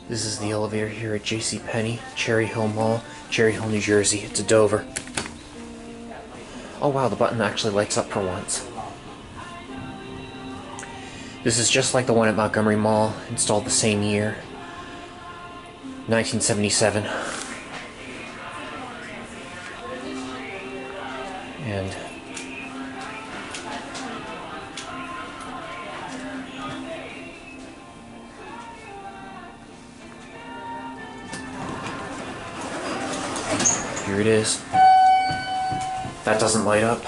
This is the elevator here at JCPenney, Cherry Hill Mall, Cherry Hill, New Jersey. It's a Dover. Oh wow, the button actually lights up for once. This is just like the one at Montgomery Mall, installed the same year, 1977. And here it is. That doesn't light up.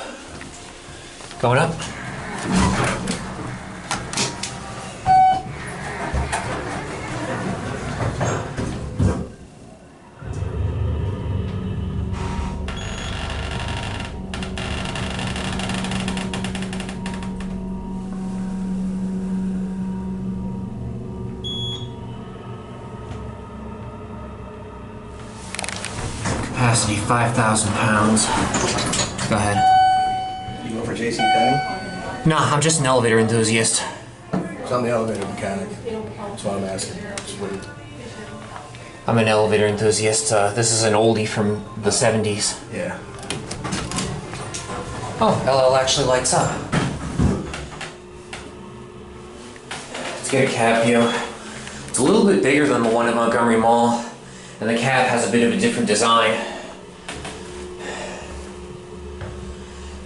Going up. Capacity 5,000 pounds. Go ahead. You go for JCPenney? Nah, I'm just an elevator enthusiast. So I'm the elevator mechanic. That's what I'm asking. Just wait. I'm an elevator enthusiast. This is an oldie from the 70s. Yeah. Oh, LL actually lights up. Let's get a cab view. It's a little bit bigger than the one at Montgomery Mall, and the cab has a bit of a different design.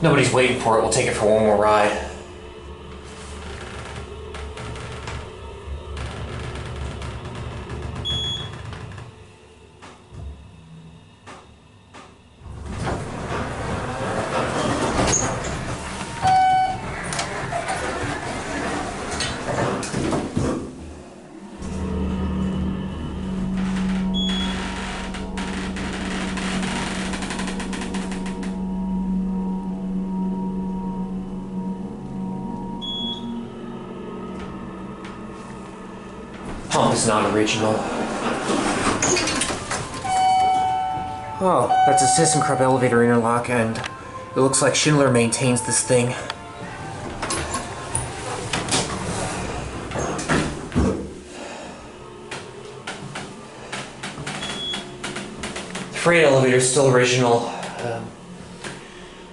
Nobody's waiting for it. We'll take it for one more ride. Pump is not original. Oh, that's a ThyssenKrupp elevator interlock, and it looks like Schindler maintains this thing. The freight elevator is still original.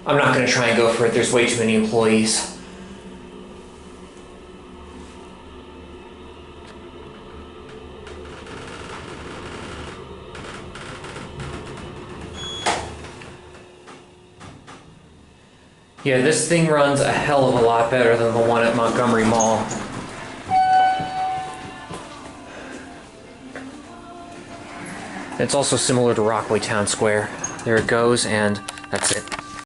I'm not going to try and go for it. There's way too many employees. Yeah, this thing runs a hell of a lot better than the one at Montgomery Mall. It's also similar to Rockaway Town Square. There it goes, and that's it.